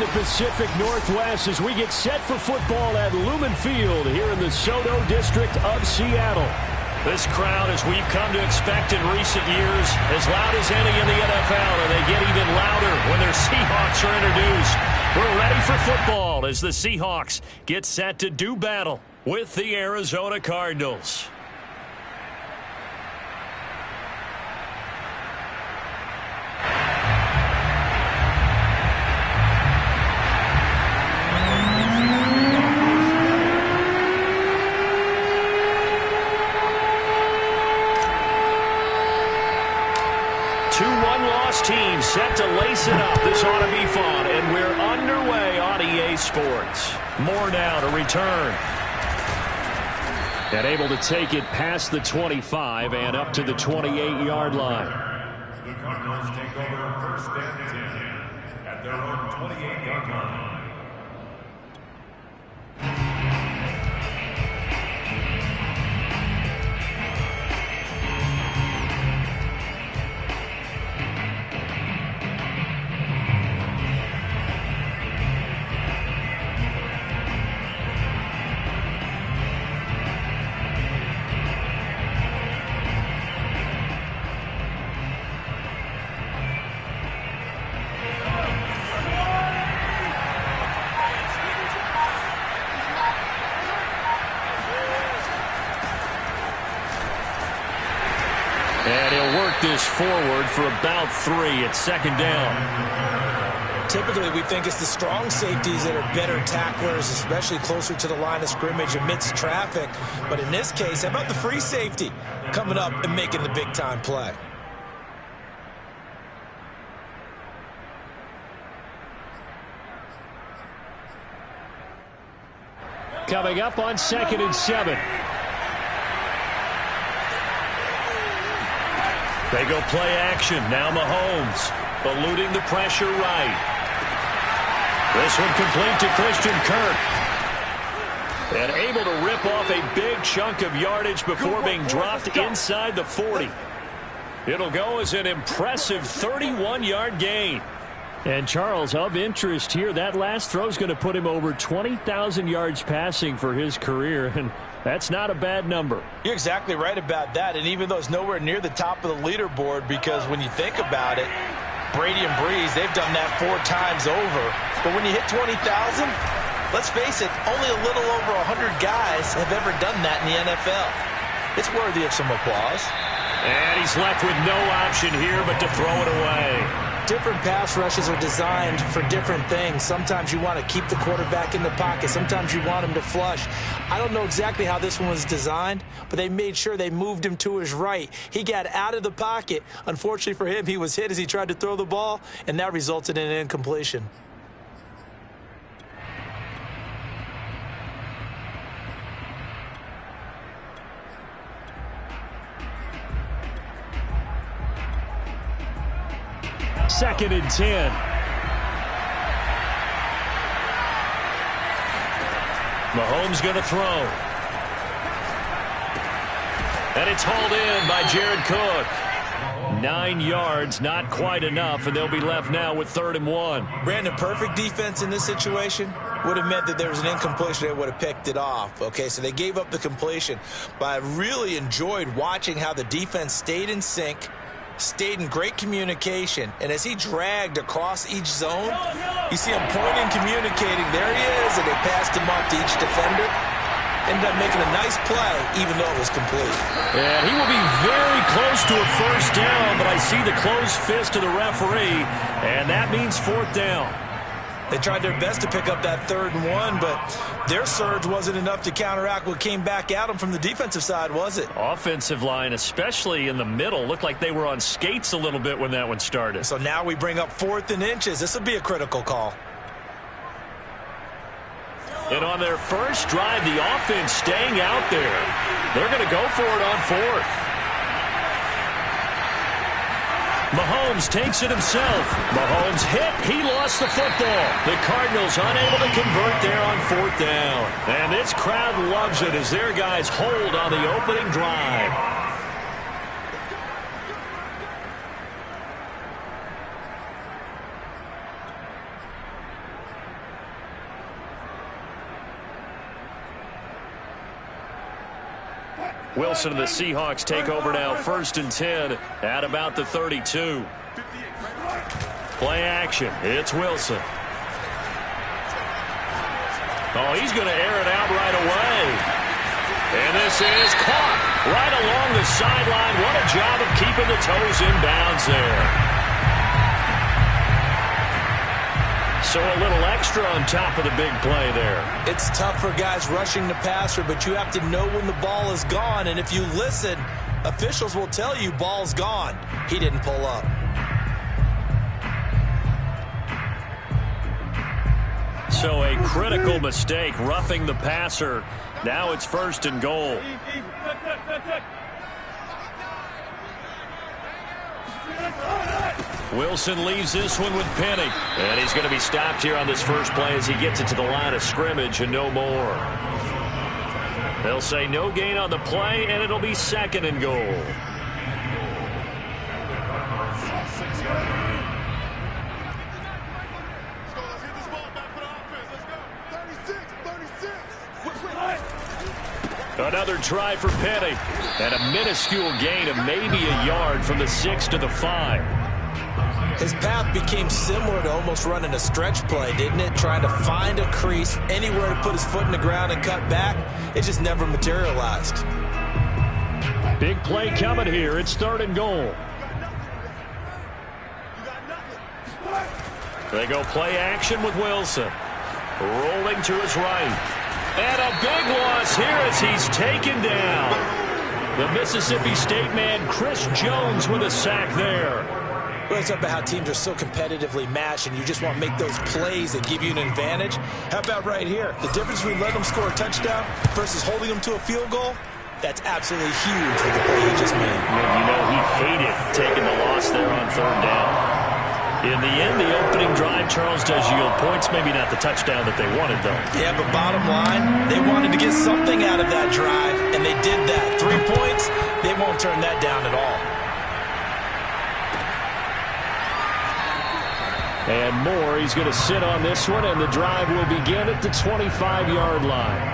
the Pacific Northwest as we get set for football at Lumen Field here in the SoDo district of Seattle. This crowd, as we've come to expect in recent years, as loud as any in the NFL, and they get even louder when their Seahawks are introduced. We're ready for football as the Seahawks get set to do battle with the Arizona Cardinals. Team set to lace it up. This ought to be fun, and we're underway on EA Sports. More now to return. And able to take it past the 25 and up to the 28-yard line. The Cardinals take over first and 10 at their own 28-yard line. And he'll work this forward for about 3 at second down. Typically, we think it's the strong safeties that are better tacklers, especially closer to the line of scrimmage amidst traffic. But in this case, how about the free safety coming up and making the big-time play? Coming up on 2nd and 7. They go play action. Now Mahomes eluding the pressure right. This one complete to Christian Kirk. And able to rip off a big chunk of yardage before being dropped inside the 40. It'll go as an impressive 31-yard gain. And Charles, of interest here, that last throw is going to put him over 20,000 yards passing for his career, and that's not a bad number. You're exactly right about that, and even though it's nowhere near the top of the leaderboard, because when you think about it, Brady and Breeze, they've done that 4 times over. But when you hit 20,000, let's face it, only a little over 100 guys have ever done that in the NFL. It's worthy of some applause. And he's left with no option here but to throw it away. Different pass rushes are designed for different things. Sometimes you want to keep the quarterback in the pocket. Sometimes you want him to flush. I don't know exactly how this one was designed, but they made sure they moved him to his right. He got out of the pocket. Unfortunately for him, he was hit as he tried to throw the ball, and that resulted in an incompletion. Second and 10. Mahomes going to throw. And it's hauled in by Jared Cook. 9 yards, not quite enough, and they'll be left now with 3rd and 1. Brandon, perfect defense in this situation would have meant that there was an incompletion. They would have picked it off. Okay, so they gave up the completion. But I really enjoyed watching how the defense stayed in sync, stayed in great communication, and as he dragged across each zone, you see him pointing, communicating. There he is, and they passed him up to each defender. Ended up making a nice play, even though it was complete. And he will be very close to a first down, but I see the closed fist of the referee, and that means 4th down. They tried their best to pick up that 3rd and 1, but their surge wasn't enough to counteract what came back at them from the defensive side, was it? Offensive line, especially in the middle, looked like they were on skates a little bit when that one started. So now we bring up 4th and inches. This will be a critical call. And on their first drive, the offense staying out there. They're going to go for it on 4th. Mahomes takes it himself. Mahomes hit. He lost the football. The Cardinals unable to convert there on 4th down. And this crowd loves it as their guys hold on the opening drive. Wilson and the Seahawks take over now, 1st and 10 at about the 32. Play action. It's Wilson. Oh, he's going to air it out right away. And this is caught right along the sideline. What a job of keeping the toes in bounds there. So a little extra on top of the big play there. It's tough for guys rushing the passer, but you have to know when the ball is gone. And if you listen, officials will tell you ball's gone. He didn't pull up. So a critical mistake, roughing the passer. Now it's 1st and goal. Wilson leaves this one with Penny. And he's going to be stopped here on this first play as he gets it to the line of scrimmage and no more. They'll say no gain on the play, and it'll be 2nd and goal. Another try for Penny. And a minuscule gain of maybe a yard from the 6 to the 5. His path became similar to almost running a stretch play, didn't it? Trying to find a crease, anywhere to put his foot in the ground and cut back. It just never materialized. Big play coming here. It's 3rd and goal. They go play action with Wilson. Rolling to his right. And a big loss here as he's taken down. The Mississippi State man, Chris Jones, with a sack there. Well, it's about how teams are so competitively matched, and you just want to make those plays that give you an advantage. How about right here? The difference between letting them score a touchdown versus holding them to a field goal, that's absolutely huge for the play he just made. And you know he hated taking the loss there on 3rd down. In the end, the opening drive, Charles, does yield points. Maybe not the touchdown that they wanted, though. Yeah, but bottom line, they wanted to get something out of that drive, and they did that. 3 points, they won't turn that down at all. And Moore, he's going to sit on this one, and the drive will begin at the 25-yard line.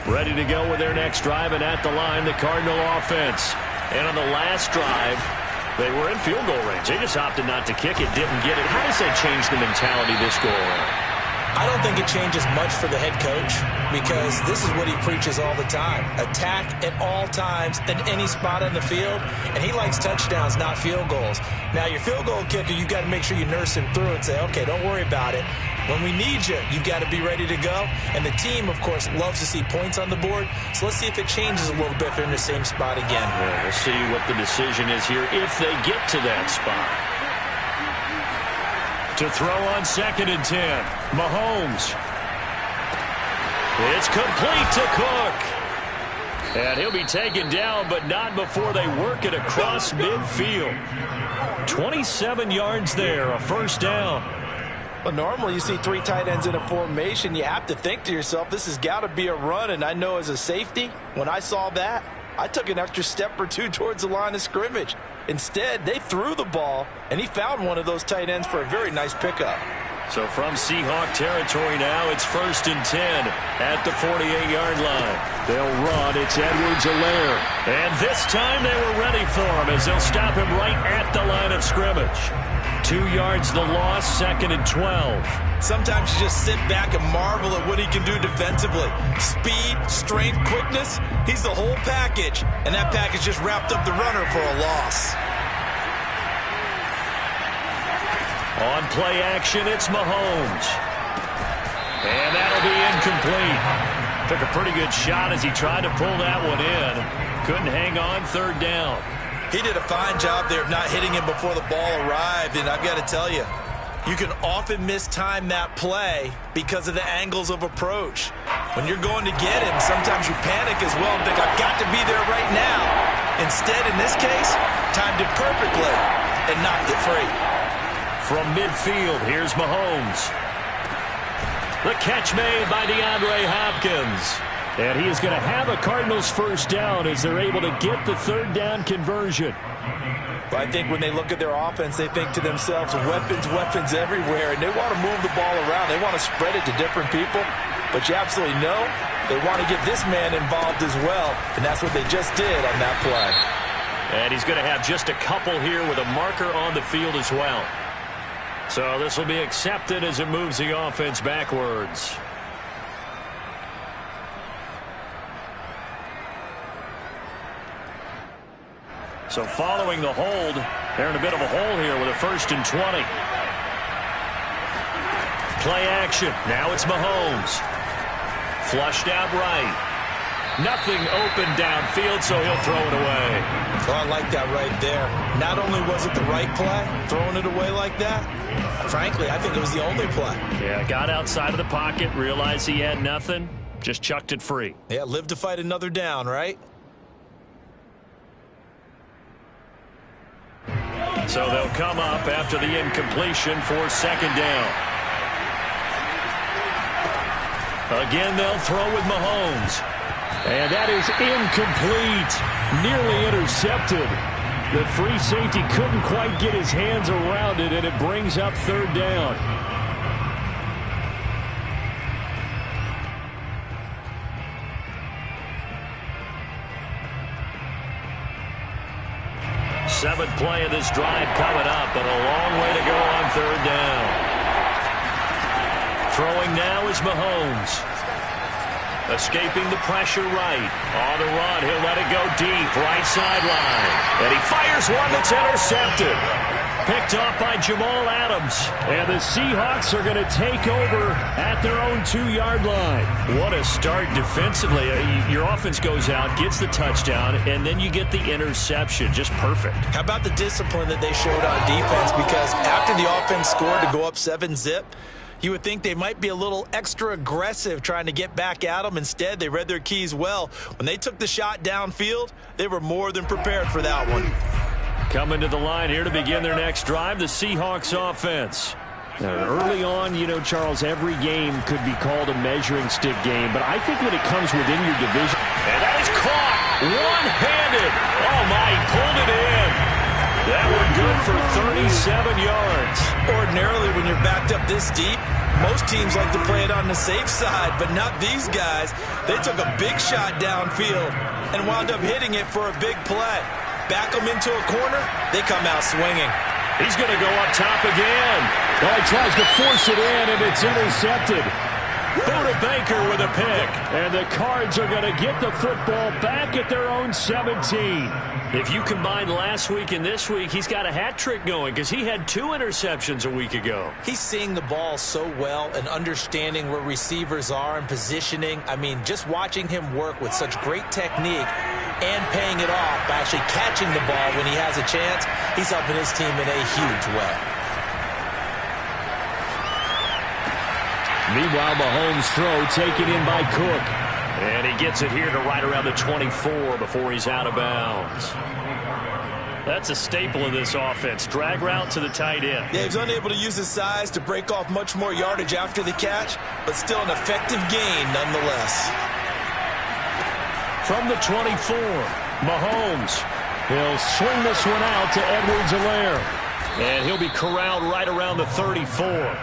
Ready to go with their next drive, and at the line, the Cardinal offense. And on the last drive, they were in field goal range. They just opted not to kick it, didn't get it. How does that change the mentality this go around? I don't think it changes much for the head coach because this is what he preaches all the time. Attack at all times in any spot on the field, and he likes touchdowns, not field goals. Now, your field goal kicker, you've got to make sure you nurse him through and say, okay, don't worry about it. When we need you, you've got to be ready to go. And the team, of course, loves to see points on the board. So let's see if it changes a little bit if they're in the same spot again. Yeah, we'll see what the decision is here if they get to that spot. To throw on 2nd and 10, Mahomes. It's complete to Cook. And he'll be taken down, but not before they work it across midfield. 27 yards there, a 1st down. Well, normally you see 3 tight ends in a formation. You have to think to yourself, this has got to be a run. And I know as a safety, when I saw that, I took an extra step or 2 towards the line of scrimmage. Instead, they threw the ball, and he found one of those tight ends for a very nice pickup. So from Seahawk territory now, it's 1st and 10 at the 48-yard line. They'll run. It's Edwards-Helaire. And this time they were ready for him as they'll stop him right at the line of scrimmage. 2 yards the loss, 2nd and 12. Sometimes you just sit back and marvel at what he can do defensively. Speed, strength, quickness, he's the whole package. And that package just wrapped up the runner for a loss. On play action, it's Mahomes. And that'll be incomplete. Took a pretty good shot as he tried to pull that one in. Couldn't hang on, 3rd down. He did a fine job there of not hitting him before the ball arrived. And I've got to tell you, you can often mistime that play because of the angles of approach. When you're going to get him, sometimes you panic as well and think, I've got to be there right now. Instead, in this case, timed it perfectly and knocked it free. From midfield, here's Mahomes. The catch made by DeAndre Hopkins. And he is going to have a Cardinals first down as they're able to get the third down conversion. But I think when they look at their offense, they think to themselves, weapons, weapons everywhere, and they want to move the ball around. They want to spread it to different people. But you absolutely know they want to get this man involved as well, and that's what they just did on that play. And he's going to have just a couple here with a marker on the field as well. So this will be accepted as it moves the offense backwards. So following the hold, they're in a bit of a hole here with a 1st and 20. Play action. Now it's Mahomes. Flushed out right. Nothing open downfield, so he'll throw it away. So I like that right there. Not only was it the right play, throwing it away like that, frankly, I think it was the only play. Yeah, got outside of the pocket, realized he had nothing, just chucked it free. Yeah, live to fight another down, right? So they'll come up after the incompletion for 2nd down. Again, they'll throw with Mahomes. And that is incomplete. Nearly intercepted. The free safety couldn't quite get his hands around it, and it brings up 3rd down. Seventh play of this drive coming up, but a long way to go on 3rd down. Throwing now is Mahomes. Escaping the pressure right. On the run, he'll let it go deep, right sideline. And he fires one that's intercepted. Picked off by Jamal Adams. And the Seahawks are going to take over at their own 2-yard line. What a start defensively. Your offense goes out, gets the touchdown, and then you get the interception. Just perfect. How about the discipline that they showed on defense? Because after the offense scored to go up 7-zip, you would think they might be a little extra aggressive trying to get back at them. Instead, they read their keys well. When they took the shot downfield, they were more than prepared for that one. Coming to the line here to begin their next drive, the Seahawks offense. Early on, you know, Charles, every game could be called a measuring stick game, but I think when it comes within your division. And that is caught one-handed. Oh, my, he pulled it in. That one good for 37 yards. Ordinarily, when you're backed up this deep, most teams like to play it on the safe side, but not these guys. They took a big shot downfield and wound up hitting it for a big play. Back them into a corner, they come out swinging. He's going to go up top again. Well, he tries to force it in, and it's intercepted. Buda Baker with a pick. And the Cards are going to get the football back at their own 17. If you combine last week and this week, he's got a hat trick going because he had 2 interceptions a week ago. He's seeing the ball so well and understanding where receivers are and positioning. I mean, just watching him work with such great technique and paying it off by actually catching the ball when he has a chance, he's helping his team in a huge way. Meanwhile, Mahomes' throw taken in by Cook. And he gets it here to right around the 24 before he's out of bounds. That's a staple of this offense. Drag route to the tight end. Yeah, he's unable to use his size to break off much more yardage after the catch, but still an effective gain nonetheless. From the 24, Mahomes. He'll swing this one out to Edwards-Helaire. And he'll be corralled right around the 34.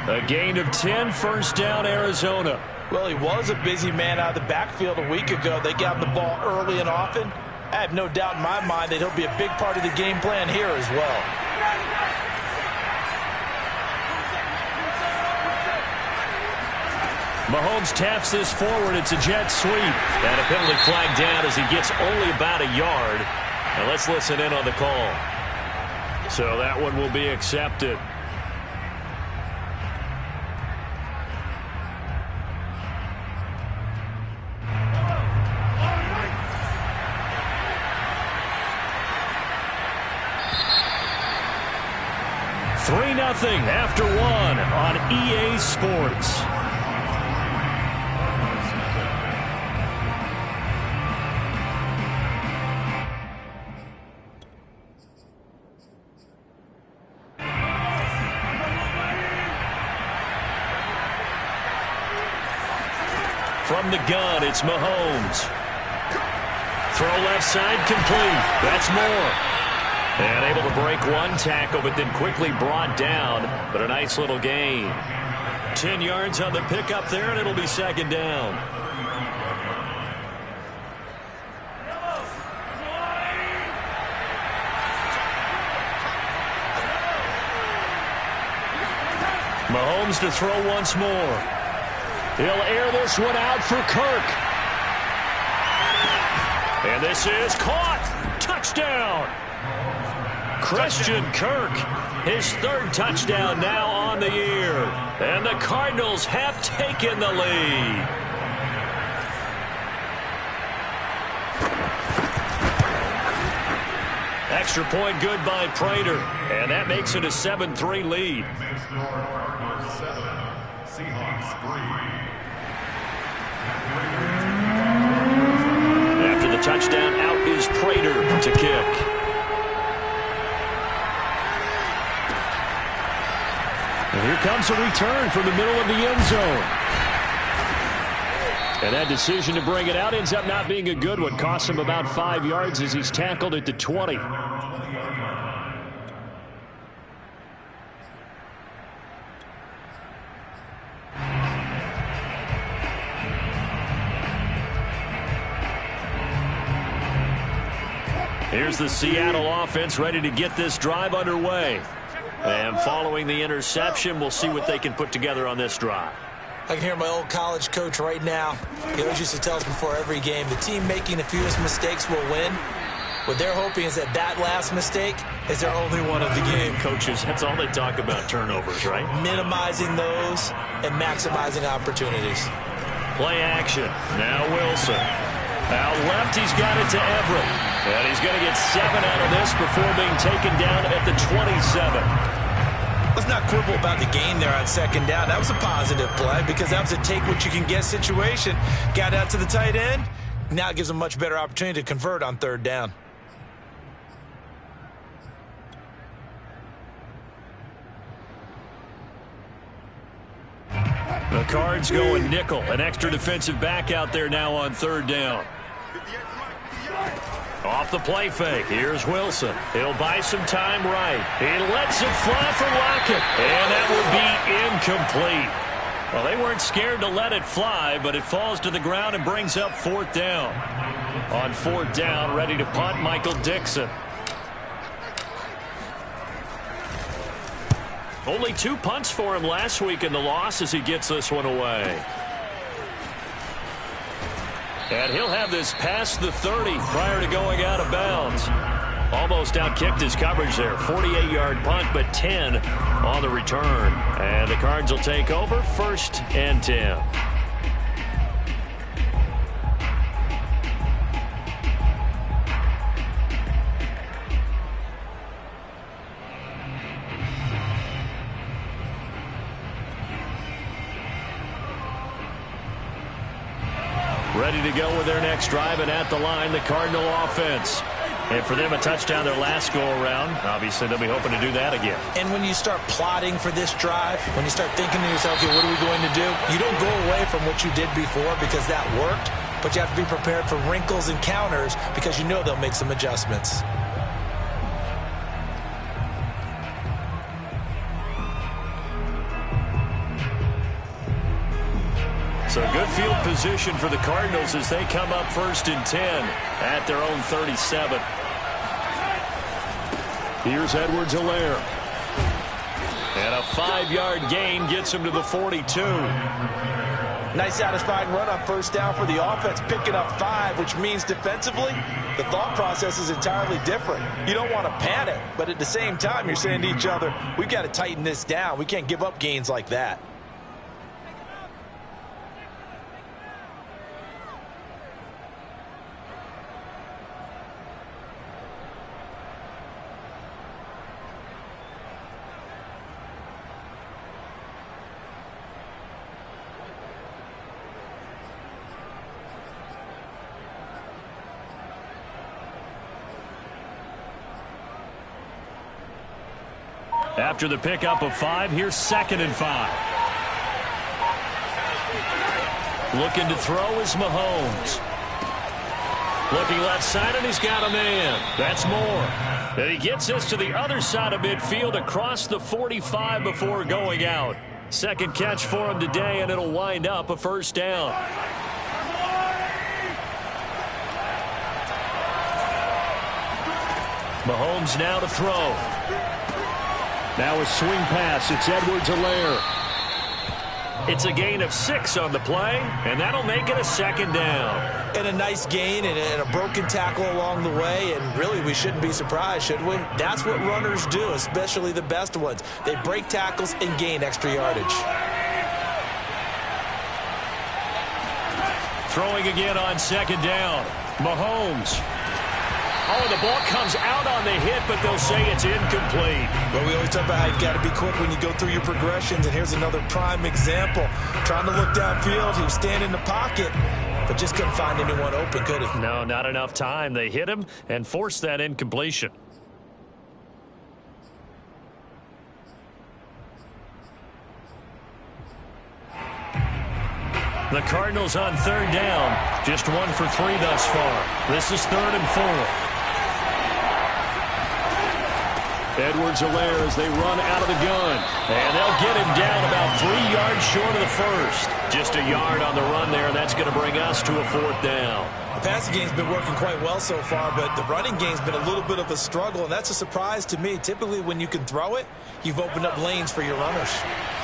A gain of 10, 1st down, Arizona. Well, he was a busy man out of the backfield a week ago. They got the ball early and often. I have no doubt in my mind that he'll be a big part of the game plan here as well. Mahomes taps this forward. It's a jet sweep. And a penalty flag down as he gets only about a yard. And let's listen in on the call. So that one will be accepted. Nothing after 1 on EA Sports. From From the gun, it's Mahomes. Throw left side complete. That's Moore. And able to break one tackle, but then quickly brought down. But a nice little gain. 10 yards on the pickup there, and it'll be second down. Mahomes to throw once more. He'll air this one out for Kirk. And this is caught. Touchdown. Christian Kirk, his third touchdown now on the year. And the Cardinals have taken the lead. Extra point good by Prater. And that makes it a 7-3 lead. After the touchdown, out is Prater to kick. And here comes a return from the middle of the end zone. And that decision to bring it out ends up not being a good one. Costs him about 5 yards as he's tackled at the 20. Here's the Seattle offense ready to get this drive underway. And following the interception, we'll see what they can put together on this drive. I can hear my old college coach right now. He always used to tell us before every game, the team making the fewest mistakes will win. What they're hoping is that that last mistake is their only one of the game. Coaches, that's all they talk about, turnovers, right? Minimizing those and maximizing opportunities. Play action. Now Wilson. Out left, he's got it to Everett. And he's going to get 7 out of this before being taken down at the 27. Let's not quibble about the gain there on second down. That was a positive play because that was a take-what-you-can-get situation. Got out to the tight end. Now it gives them a much better opportunity to convert on third down. The Cards going nickel. An extra defensive back out there now on third down. Off the play fake. Here's Wilson. He'll buy some time right. He lets it fly for Lockett. And that would be incomplete. Well, they weren't scared to let it fly, but it falls to the ground and brings up fourth down. On fourth down, ready to punt, Michael Dixon. Only 2 punts for him last week in the loss as he gets this one away. And he'll have this past the 30 prior to going out of bounds. Almost outkicked his coverage there. 48-yard punt, but 10 on the return. And the Cards will take over, 1st and 10. Ready to go with their next drive, and at the line, the Cardinal offense. And for them, a touchdown their last go-around. Obviously, they'll be hoping to do that again. And when you start plotting for this drive, when you start thinking to yourself, okay, what are we going to do? You don't go away from what you did before because that worked, but you have to be prepared for wrinkles and counters because you know they'll make some adjustments. So good field position for the Cardinals as they come up 1st and 10 at their own 37. Here's Edwards-Helaire. And a 5-yard gain gets him to the 42. Nice satisfying run on first down for the offense, picking up 5, which means defensively, the thought process is entirely different. You don't want to panic, but at the same time, you're saying to each other, we've got to tighten this down. We can't give up gains like that. After the pickup of 5, here's 2nd and 5. Looking to throw is Mahomes. Looking left side, and he's got a man. That's Moore. And he gets this to the other side of midfield across the 45 before going out. Second catch for him today, and it'll wind up a first down. Mahomes now to throw. Now a swing pass. It's Edwards-Helaire. It's a gain of 6 on the play, and that'll make it a second down. And a nice gain and a broken tackle along the way, and really we shouldn't be surprised, should we? That's what runners do, especially the best ones. They break tackles and gain extra yardage. Throwing again on second down. Mahomes. Oh, the ball comes out on the hit, but they'll say it's incomplete. But we always talk about how you've got to be quick when you go through your progressions, and here's another prime example. Trying to look downfield, he was standing in the pocket, but just couldn't find anyone open, could he? No, not enough time. They hit him and forced that incompletion. The Cardinals on third down. Just 1 for 3 thus far. This is 3rd and 4. Edwards-Helaire as they run out of the gun. And they'll get him down about 3 yards short of the first. Just a yard on the run there. That's going to bring us to a 4th down. The passing game's been working quite well so far, but the running game's been a little bit of a struggle, and that's a surprise to me. Typically, when you can throw it, you've opened up lanes for your runners.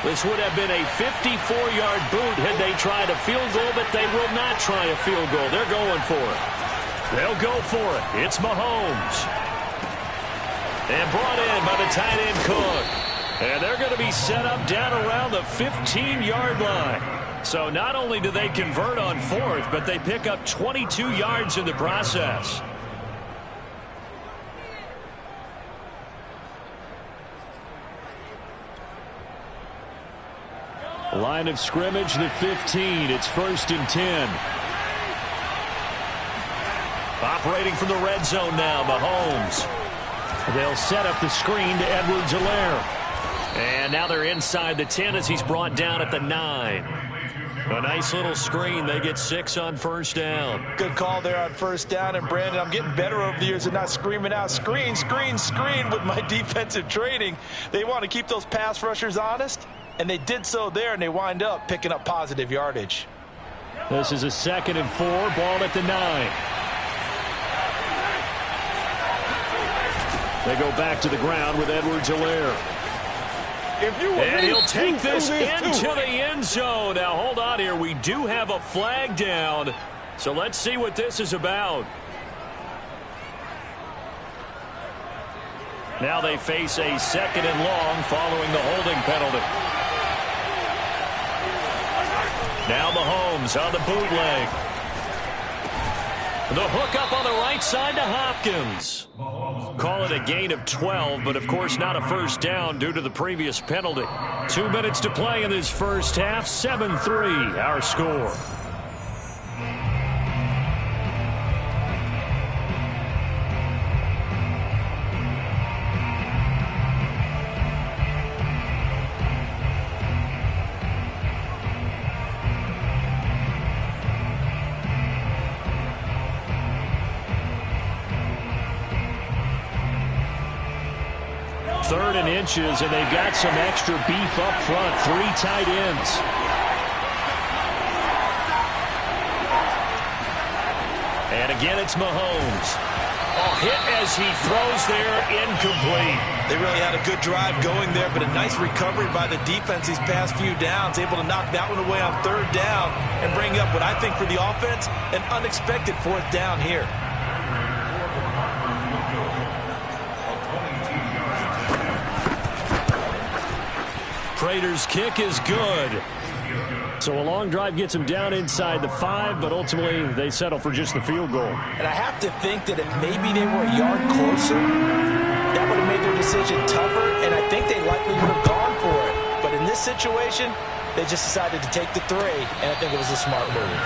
This would have been a 54-yard boot had they tried a field goal, but they will not try a field goal. They're going for it. They'll go for it. It's Mahomes. And brought in by the tight end Cook. And they're going to be set up down around the 15-yard line. So not only do they convert on 4th, but they pick up 22 yards in the process. Line of scrimmage, the 15. It's 1st and 10. Operating from the red zone now, Mahomes. They'll set up the screen to Edwards-Helaire. And now they're inside the 10 as he's brought down at the 9. A nice little screen. They get 6 on first down. Good call there on first down. And, Brandon, I'm getting better over the years at not screaming out, screen, screen, screen with my defensive training. They want to keep those pass rushers honest, and they did so there, and they wind up picking up positive yardage. This is a 2nd and 4. Ball at the 9. They go back to the ground with Edwards-Helaire. And he'll take this into the end zone. Now, hold on here. We do have a flag down. So let's see what this is about. Now they face a 2nd and long following the holding penalty. Now Mahomes on the bootleg. The hook up on the right side to Hopkins. Call it a gain of 12, but of course not a first down due to the previous penalty. 2 minutes to play in this first half. 7-3 our score. Third and inches, and they've got some extra beef up front. 3 tight ends. And again, it's Mahomes. Oh, hit as he throws there, incomplete. They really had a good drive going there, but a nice recovery by the defense these past few downs, able to knock that one away on 3rd down and bring up what I think for the offense, an unexpected 4th down here. Prater's kick is good. So a long drive gets them down inside the 5, but ultimately they settle for just the field goal. And I have to think that if maybe they were a yard closer, that would have made their decision tougher, and I think they likely would have gone for it. But in this situation, they just decided to take the 3, and I think it was a smart move.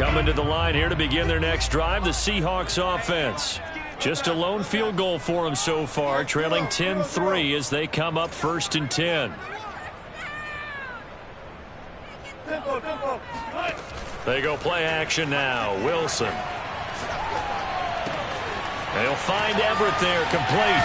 Coming to the line here to begin their next drive, the Seahawks offense. Just a lone field goal for them so far, trailing 10-3 as they come up 1st and 10. They go play action now. Wilson. They'll find Everett there, complete.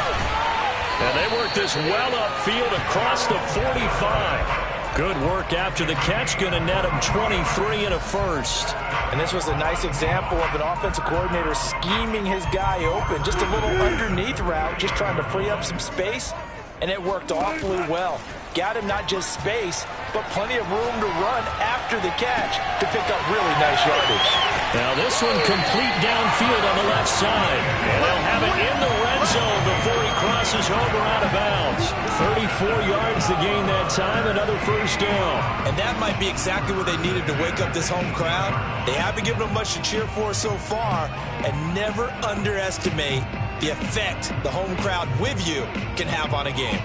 And they work this well upfield across the 45. Good work after the catch, going to net him 23 and a first. And this was a nice example of an offensive coordinator scheming his guy open. Just a little underneath route, just trying to free up some space, and it worked awfully well. Got him not just space, but plenty of room to run after the catch to pick up really nice yardage. Now this one complete downfield on the left side. And they'll have it in the red zone before he crosses over out of bounds. 34 yards to gain that time, another first down. And that might be exactly what they needed to wake up this home crowd. They haven't given them much to cheer for so far, and never underestimate the effect the home crowd with you can have on a game.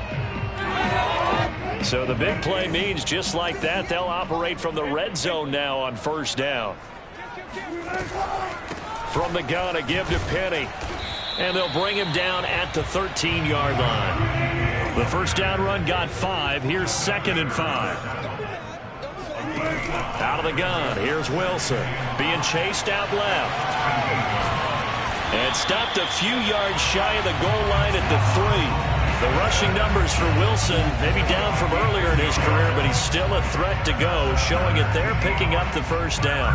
So the big play means just like that, they'll operate from the red zone now on first down. From the gun, a give to Penny. And they'll bring him down at the 13-yard line. The first down run got 5. Here's 2nd and 5. Out of the gun, here's Wilson. Being chased out left. And stopped a few yards shy of the goal line at the 3. The rushing numbers for Wilson maybe down from earlier in his career, but he's still a threat to go, showing it there, picking up the first down.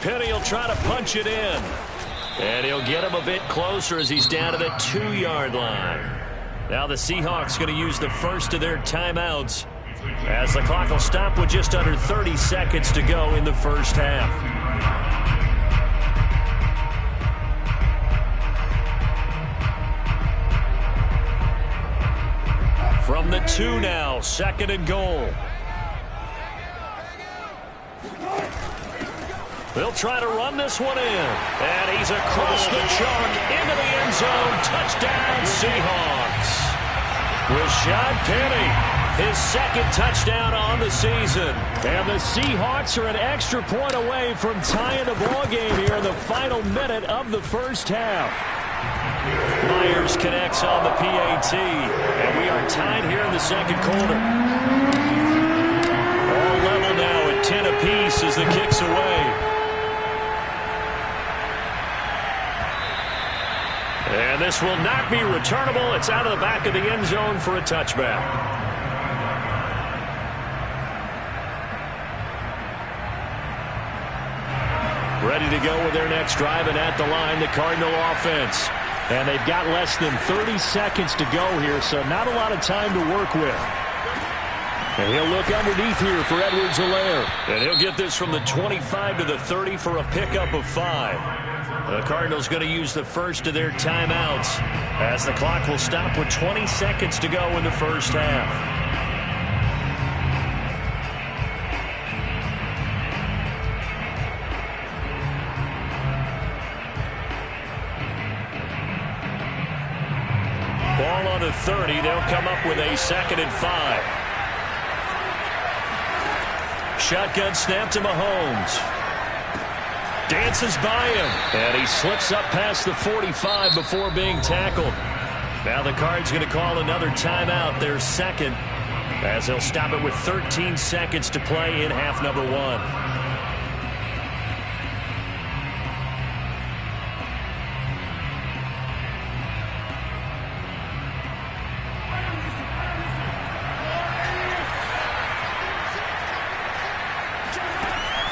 Penny will try to punch it in. And he'll get him a bit closer as he's down to the 2-yard line. Now the Seahawks going to use the first of their timeouts as the clock will stop with just under 30 seconds to go in the first half. From the 2 now, 2nd and goal. They'll try to run this one in. And he's across the chalk into the end zone. Touchdown, Seahawks. Rashad Penny, his 2nd touchdown on the season. And the Seahawks are an extra point away from tying the ball game here in the final minute of the first half. Myers connects on the PAT. And we are tied here in the second quarter. All level now at 10 apiece as the kick's away. And this will not be returnable. It's out of the back of the end zone for a touchback. Ready to go with their next drive, and at the line, the Cardinal offense. And they've got less than 30 seconds to go here, so not a lot of time to work with. And he'll look underneath here for Edwards-Helaire. And he'll get this from the 25 to the 30 for a pickup of 5. The Cardinals going to use the first of their timeouts as the clock will stop with 20 seconds to go in the first half. Ball on the 30. They'll come up with a 2nd and 5. Shotgun snap to Mahomes. Dances by him. And he slips up past the 45 before being tackled. Now the Cards going to call another timeout, their 2nd, as they'll stop it with 13 seconds to play in half number 1.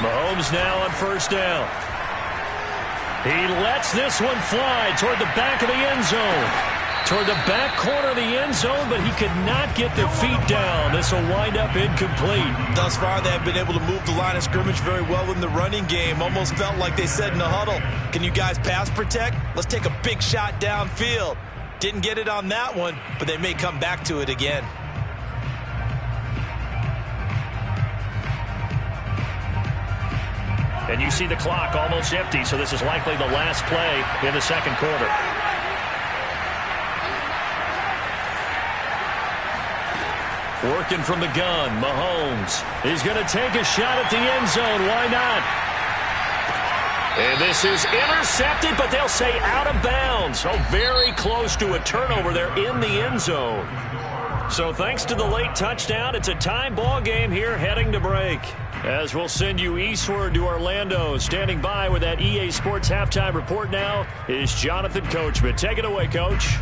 Mahomes now on first down. He lets this one fly toward the back of the end zone. Toward the back corner of the end zone, but he could not get the feet down. This will wind up incomplete. Thus far, they have been able to move the line of scrimmage very well in the running game. Almost felt like they said in the huddle, can you guys pass protect? Let's take a big shot downfield. Didn't get it on that one, but they may come back to it again. And you see the clock almost empty, so this is likely the last play in the second quarter. Working from the gun, Mahomes. He's going to take a shot at the end zone. Why not? And this is intercepted, but they'll say out of bounds. Oh, very close to a turnover there in the end zone. So thanks to the late touchdown, it's a tie ball game here heading to break. As we'll send you eastward to Orlando. Standing by with that EA Sports halftime report now is Jonathan Coachman. Take it away, Coach.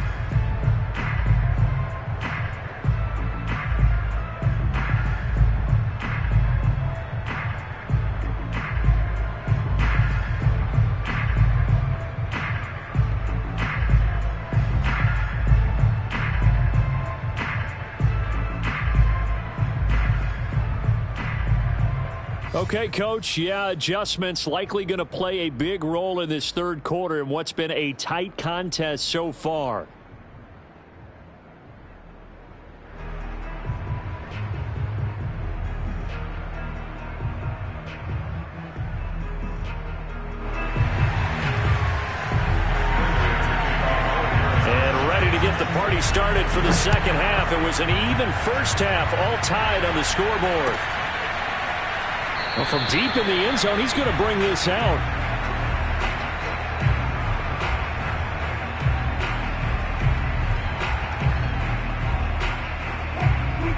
Okay, Coach, yeah, adjustments likely going to play a big role in this third quarter in what's been a tight contest so far. And ready to get the party started for the second half. It was an even first half, all tied on the scoreboard. Well, from deep in the end zone, he's going to bring this out.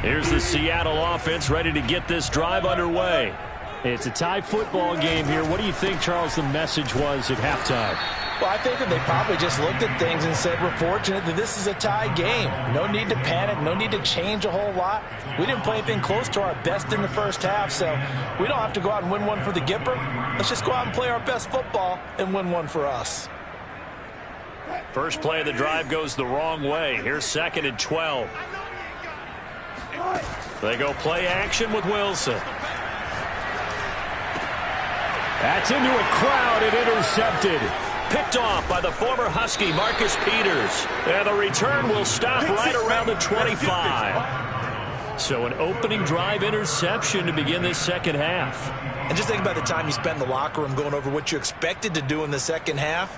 Here's the Seattle offense ready to get this drive underway. It's a tie football game here. What do you think, Charles, the message was at halftime? Well, I think that they probably just looked at things and said, we're fortunate that this is a tie game. No need to panic. No need to change a whole lot. We didn't play anything close to our best in the first half, so we don't have to go out and win one for the Gipper. Let's just go out and play our best football and win one for us. First play of the drive goes the wrong way. Here's 2nd and 12. They go play action with Wilson. That's into a crowd and intercepted. Picked off by the former Husky, Marcus Peters. And the return will stop right around the 25. So an opening drive interception to begin this second half. And just think about the time you spent in the locker room going over what you expected to do in the second half.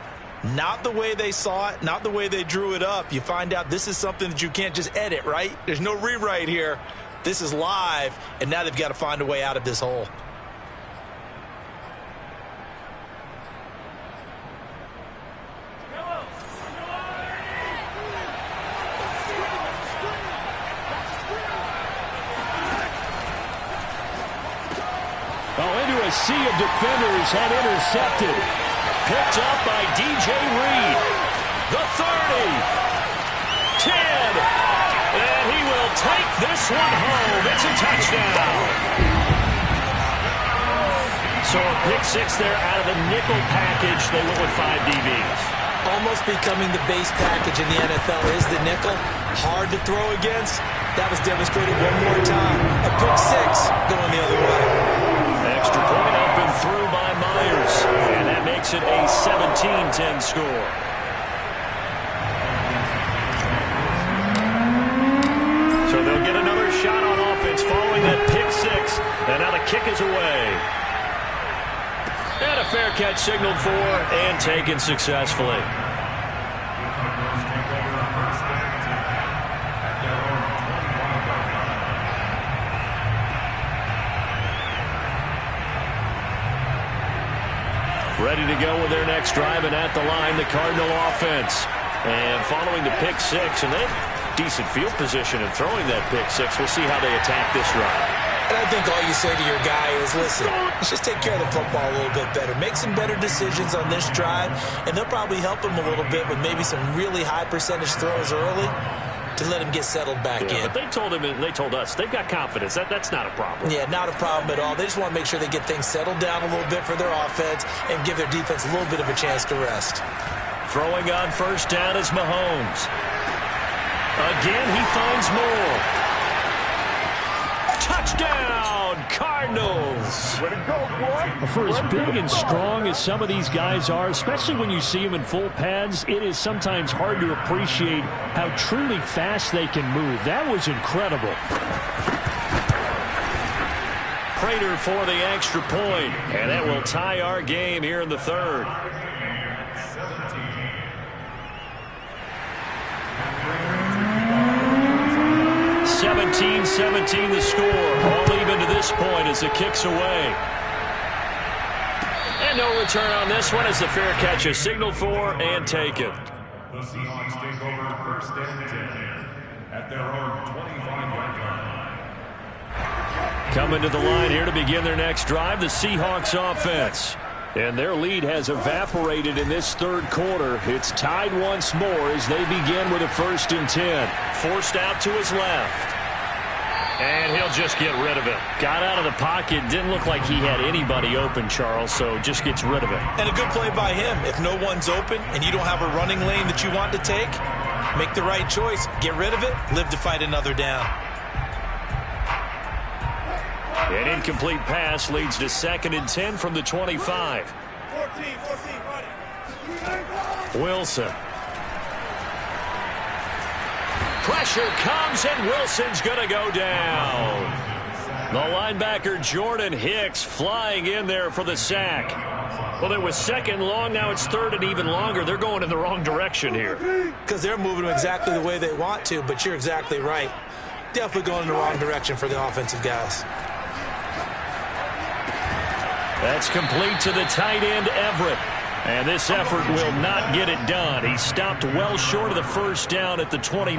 Not the way they saw it, not the way they drew it up. You find out this is something that you can't just edit, right? There's no rewrite here. This is live, and now they've got to find a way out of this hole. Sea of defenders had intercepted. Picked up by DJ Reed. The 30. 10. And he will take this one home. It's a touchdown. So a pick six there out of the nickel package. They went with 5 DBs. Almost becoming the base package in the NFL is the nickel. Hard to throw against. That was demonstrated one more time. A pick six going the other way. Extra point up and through by Myers. And that makes it a 17-10 score. So they'll get another shot on offense following that pick six. And now the kick is away. And a fair catch signaled for and taken successfully. Ready to go with their next drive, and at the line, the Cardinal offense. And following the pick six, and they have decent field position in throwing that pick six. We'll see how they attack this drive. And I think all you say to your guy is, listen, let's just take care of the football a little bit better. Make some better decisions on this drive, and they'll probably help him a little bit with maybe some really high percentage throws early to let him get settled back in. But they told him, and they told us, they've got confidence. That's not a problem. Yeah, not a problem at all. They just want to make sure they get things settled down a little bit for their offense and give their defense a little bit of a chance to rest. Throwing on first down is Mahomes. Again, he finds more. Touchdown, Cardinals. Way to go, boy. For as big and strong as some of these guys are, especially when you see them in full pads, it is sometimes hard to appreciate how truly fast they can move. That was incredible. Prater for the extra point, and that will tie our game here in the third. 17-17 the score. All even to this point as the kick's away. And no return on this one as the fair catch is signaled for and taken. The Seahawks take over first and 10 at their own 25-yard line. Coming to the line here to begin their next drive, the Seahawks offense. And their lead has evaporated in this third quarter. It's tied once more as they begin with a 1st and 10. Forced out to his left. And he'll just get rid of it. Got out of the pocket. Didn't look like he had anybody open, Charles, so just gets rid of it. And a good play by him. If no one's open and you don't have a running lane that you want to take, make the right choice. Get rid of it. Live to fight another down. An incomplete pass leads to 2nd and 10 from the 25. Wilson. Pressure comes, and Wilson's going to go down. The linebacker, Jordan Hicks, flying in there for the sack. Well, it was 2nd long. Now it's 3rd and even longer. They're going in the wrong direction here. Because they're moving exactly the way they want to, but you're exactly right. Definitely going in the wrong direction for the offensive guys. That's complete to the tight end, Everett. And this effort will not get it done. He stopped well short of the 1st down at the 29.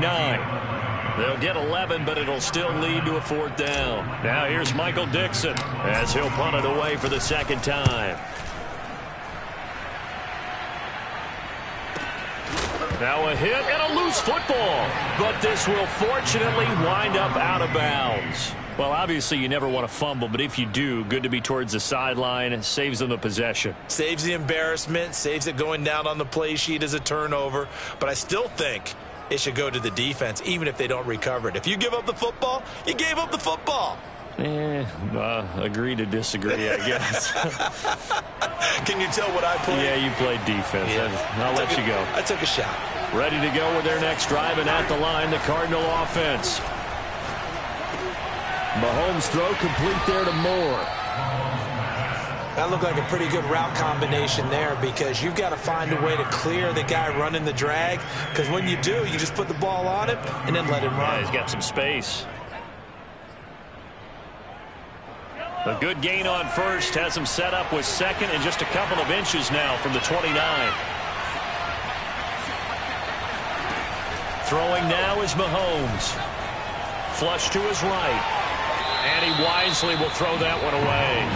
They'll get 11, but it'll still lead to a 4th down. Now here's Michael Dixon as he'll punt it away for the 2nd time. Now a hit and a loose football. But this will fortunately wind up out of bounds. Well, obviously you never want to fumble, but if you do, good to be towards the sideline. It saves them the possession. Saves the embarrassment, saves it going down on the play sheet as a turnover. But I still think it should go to the defense, even if they don't recover it. If you give up the football, you gave up the football. Agree to disagree, I guess. Can you tell what I played? Yeah, you played defense. Yeah. I'll let you go. I took a shot. Ready to go with their next drive, and at the line, the Cardinal offense. Mahomes throw complete there to Moore. That looked like a pretty good route combination there because you've got to find a way to clear the guy running the drag, because when you do, you just put the ball on him and then let him run. Yeah, he's got some space. A good gain on 1st has him set up with 2nd and just a couple of inches now from the 29. Throwing now is Mahomes. Flush to his right. And he wisely will throw that one away.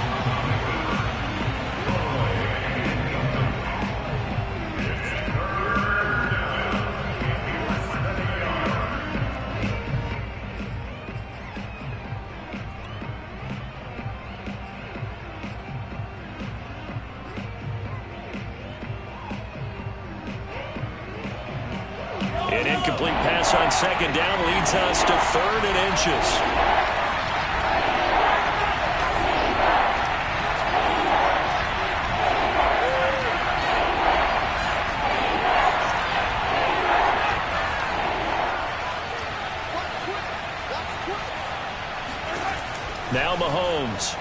An incomplete pass on 2nd down leads us to 3rd and inches. Now Mahomes.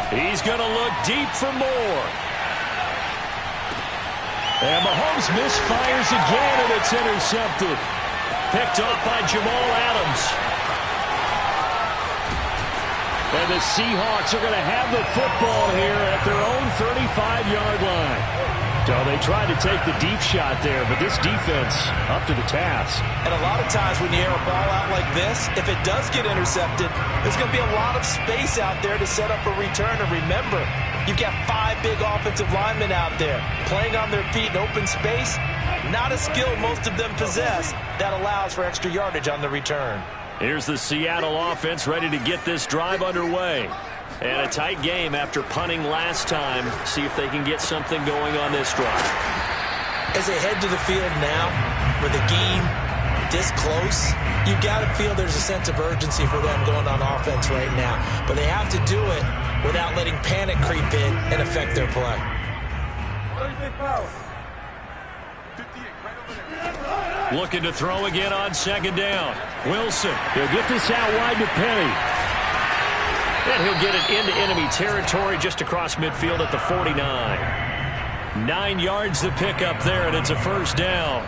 He's going to look deep for more. And Mahomes misfires again, and it's intercepted. Picked off by Jamal Adams. And the Seahawks are going to have the football here at their own 35-yard line. So they tried to take the deep shot there, but this defense up to the task. And a lot of times when you air a ball out like this, if it does get intercepted, there's going to be a lot of space out there to set up a return. And remember, you've got 5 big offensive linemen out there playing on their feet in open space. Not a skill most of them possess that allows for extra yardage on the return. Here's the Seattle offense ready to get this drive underway. And a tight game after punting last time. See if they can get something going on this drive. As they head to the field now, with the game this close, you've got to feel there's a sense of urgency for them going on offense right now. But they have to do it without letting panic creep in and affect their play. Looking to throw again on 2nd down. Wilson. He'll get this out wide to Penny. And he'll get it into enemy territory just across midfield at the 49. 9 yards to pick up there, and it's a 1st down.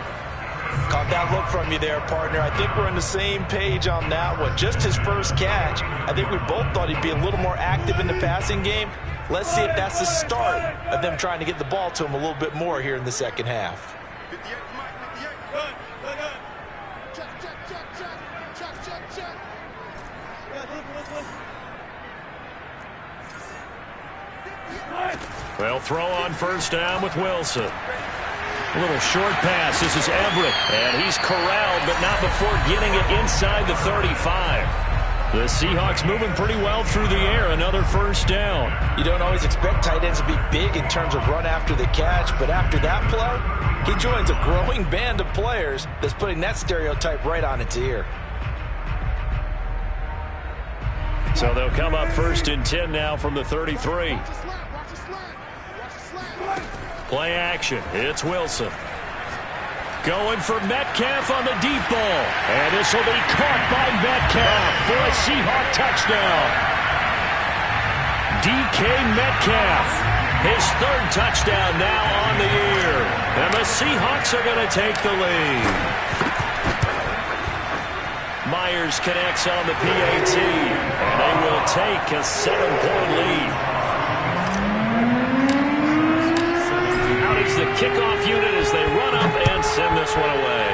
Caught that look from you there, partner. I think we're on the same page on that one. Just his first catch. I think we both thought he'd be a little more active in the passing game. Let's see if that's the start of them trying to get the ball to him a little bit more here in the second half. They'll throw on first down with Wilson. A little short pass. This is Everett. And he's corralled, but not before getting it inside the 35. The Seahawks moving pretty well through the air. Another first down. You don't always expect tight ends to be big in terms of run after the catch, but after that play, he joins a growing band of players that's putting that stereotype right on its ear. So they'll come up first and 10 now from the 33. Play action. It's Wilson. Going for Metcalf on the deep ball. And this will be caught by Metcalf for a Seahawk touchdown. DK Metcalf, his third touchdown now on the year. And the Seahawks are going to take the lead. Myers connects on the PAT. And they will take a 7-point lead. The kickoff unit as they run up and send this one away.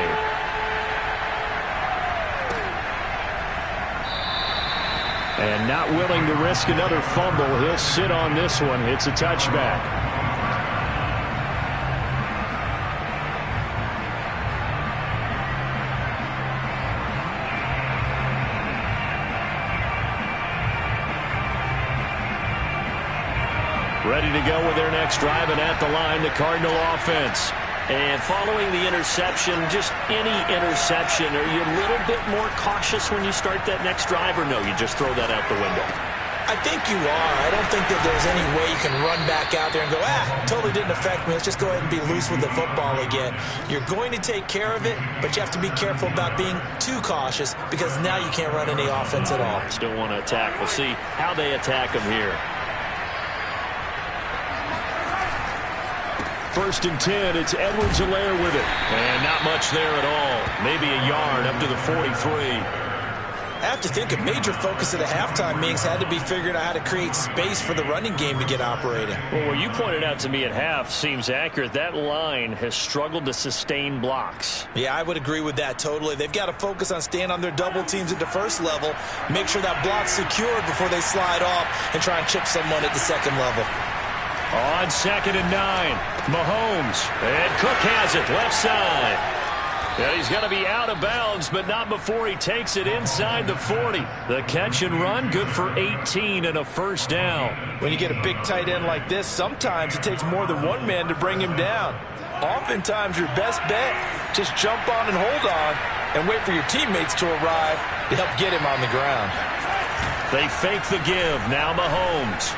And not willing to risk another fumble, he'll sit on this one. It's a touchback. Ready to go with their next drive, and at the line, the Cardinal offense. And following the interception, just any interception, are you a little bit more cautious when you start that next drive, or no, you just throw that out the window? I think you are. I don't think that there's any way you can run back out there and go, totally didn't affect me. Let's just go ahead and be loose with the football again. You're going to take care of it, but you have to be careful about being too cautious because now you can't run any offense at all. Still want to attack. We'll see how they attack them here. First and 10, it's Edwards-Helaire with it. And not much there at all. Maybe a yard up to the 43. I have to think a major focus of the halftime meetings had to be figuring out how to create space for the running game to get operating. Well, what you pointed out to me at half seems accurate. That line has struggled to sustain blocks. Yeah, I would agree with that totally. They've got to focus on staying on their double teams at the first level, make sure that block's secured before they slide off and try and chip someone at the second level. On 2nd and 9, Mahomes, and Cook has it, left side. And he's going to be out of bounds, but not before he takes it inside the 40. The catch and run, good for 18 and a first down. When you get a big tight end like this, sometimes it takes more than one man to bring him down. Oftentimes, your best bet, just jump on and hold on and wait for your teammates to arrive to help get him on the ground. They fake the give, now Mahomes.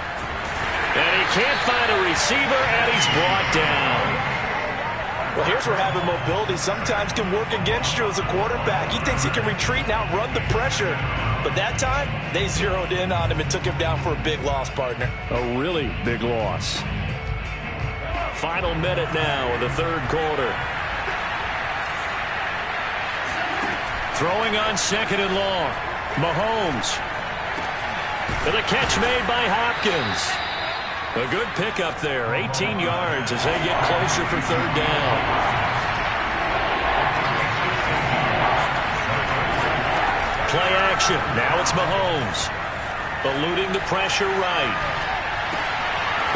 And he can't find a receiver, and he's brought down. Well, here's where having mobility sometimes can work against you as a quarterback. He thinks he can retreat and outrun the pressure. But that time, they zeroed in on him and took him down for a big loss, partner. A really big loss. Final minute now of the third quarter. Throwing on 2nd and long. Mahomes. And the catch made by Hopkins. A good pickup there, 18 yards as they get closer for third down. Play action, now it's Mahomes. Eluding the pressure right.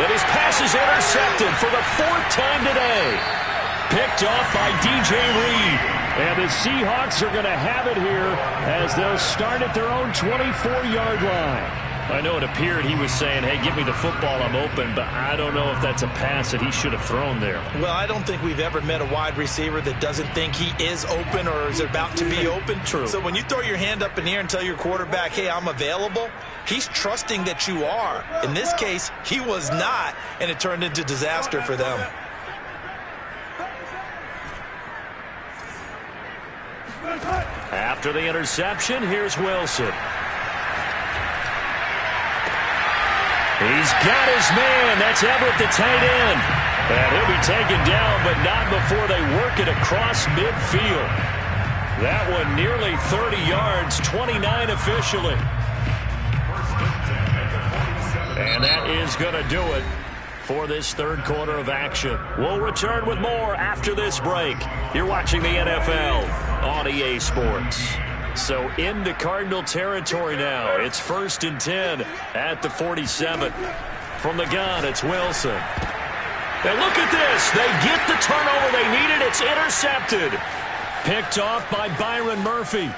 And his pass is intercepted for the 4th time today. Picked off by DJ Reed. And the Seahawks are going to have it here as they'll start at their own 24-yard line. I know it appeared he was saying, hey, give me the football, I'm open, but I don't know if that's a pass that he should have thrown there. Well, I don't think we've ever met a wide receiver that doesn't think he is open or is about to be open. True. So when you throw your hand up in the air and tell your quarterback, hey, I'm available, he's trusting that you are. In this case, he was not, and it turned into disaster for them. After the interception, here's Wilson. He's got his man. That's Everett, the tight end. And he'll be taken down, but not before they work it across midfield. That one nearly 30 yards, 29 officially. And that is going to do it for this third quarter of action. We'll return with more after this break. You're watching the NFL on EA Sports. So into Cardinal territory now. It's 1st and 10 at the 47. From the gun, it's Wilson. And look at this. They get the turnover they needed. It's intercepted. Picked off by Byron Murphy.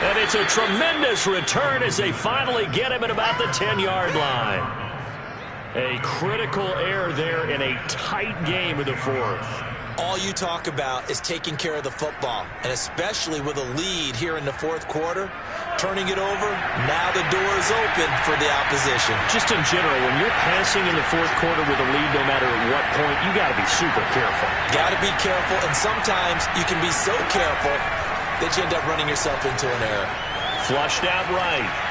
And it's a tremendous return as they finally get him at about the 10-yard line. A critical error there in a tight game of the fourth. All you talk about is taking care of the football, and especially with a lead here in the fourth quarter, turning it over, now the door is open for the opposition. Just in general, when you're passing in the fourth quarter with a lead, no matter at what point, you got to be super careful. Got to be careful, and sometimes you can be so careful that you end up running yourself into an error. Flushed out right.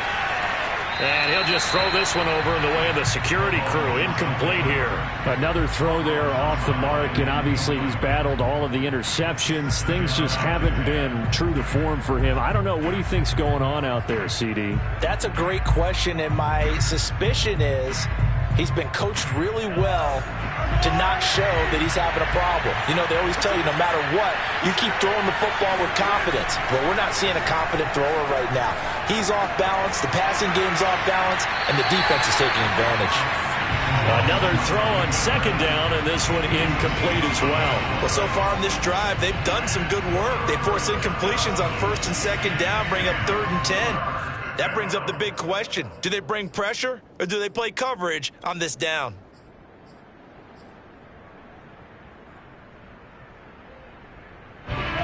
And he'll just throw this one over in the way of the security crew. Incomplete here. Another throw there off the mark, and obviously he's battled all of the interceptions. Things just haven't been true to form for him. I don't know. What do you think's going on out there, CD? That's a great question, and my suspicion is he's been coached really well to not show that he's having a problem. You know, they always tell you no matter what, you keep throwing the football with confidence. Well, we're not seeing a confident thrower right now. He's off balance, the passing game's off balance, and the defense is taking advantage. Another throw on second down, and this one incomplete as well. Well, so far on this drive, they've done some good work. They force incompletions on first and second down, bring up 3rd and 10. That brings up the big question. Do they bring pressure, or do they play coverage on this down?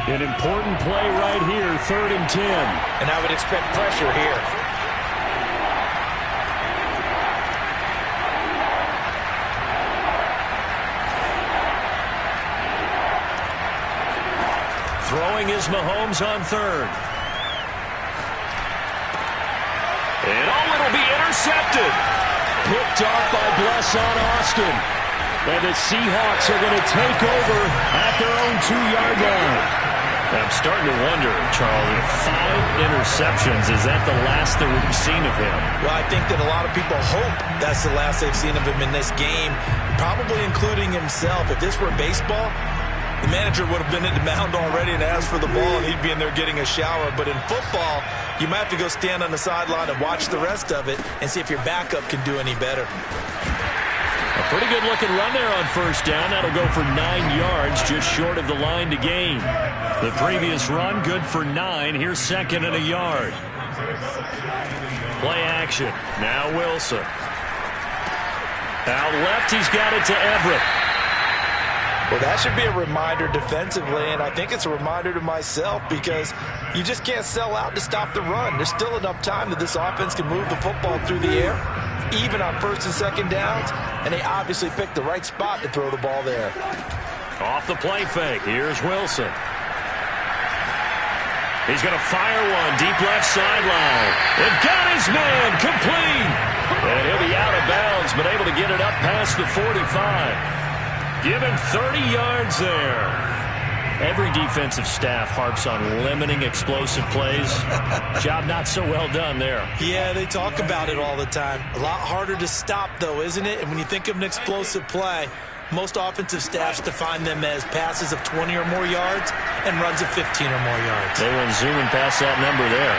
An important play right here, 3rd and 10. And I would expect pressure here. Throwing is Mahomes on 3rd. And it'll be intercepted. Picked off by Blesson Austin. And the Seahawks are going to take over at their own 2-yard line. I'm starting to wonder, Charles, if 5 interceptions, is that the last that we've seen of him? Well, I think that a lot of people hope that's the last they've seen of him in this game, probably including himself. If this were baseball, the manager would have been at the mound already and asked for the ball, and he'd be in there getting a shower. But in football, you might have to go stand on the sideline and watch the rest of it and see if your backup can do any better. A pretty good-looking run there on first down. That'll go for 9 yards, just short of the line to gain. The previous run, good for 9. Here's 2nd and a yard. Play action. Now Wilson. Out left, he's got it to Everett. Well, that should be a reminder defensively, and I think it's a reminder to myself because you just can't sell out to stop the run. There's still enough time that this offense can move the football through the air, even on first and second downs, and they obviously picked the right spot to throw the ball there. Off the play fake, here's Wilson. He's going to fire one deep left sideline. And got his man complete. And he'll be out of bounds, but able to get it up past the 45. Give him 30 yards there. Every defensive staff harps on limiting explosive plays. Job not so well done there. Yeah, they talk about it all the time. A lot harder to stop, though, isn't it? And when you think of an explosive play, most offensive staffs define them as passes of 20 or more yards and runs of 15 or more yards. They went zooming past that number there.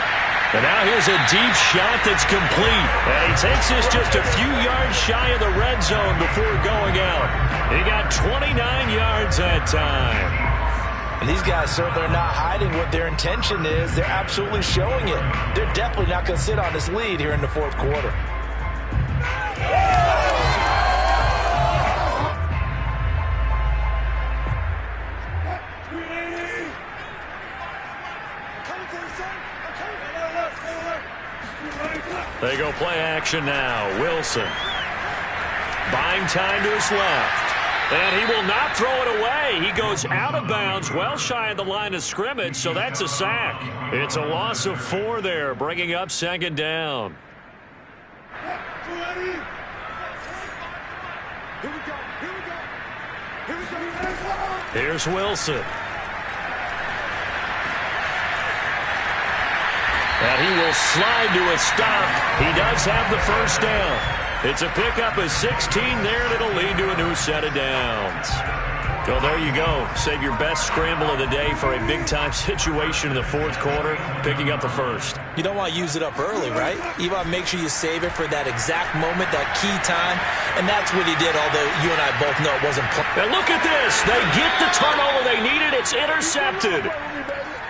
And now here's a deep shot that's complete. And he takes this just a few yards shy of the red zone before going out. He got 29 yards that time. And these guys certainly are not hiding what their intention is. They're absolutely showing it. They're definitely not going to sit on this lead here in the fourth quarter. They go play action now. Wilson buying time to his left. And he will not throw it away. He goes out of bounds, well shy of the line of scrimmage, so that's a sack. It's a loss of 4 there, bringing up second down. Here we go. Here's Wilson. And he will slide to a stop. He does have the first down. It's a pickup of 16 there, and it'll lead to a new set of downs. So there you go. Save your best scramble of the day for a big-time situation in the fourth quarter, picking up the first. You don't want to use it up early, right? You want to make sure you save it for that exact moment, that key time, and that's what he did, although you and I both know it wasn't planned. And look at this. They get the turnover they needed. It's intercepted.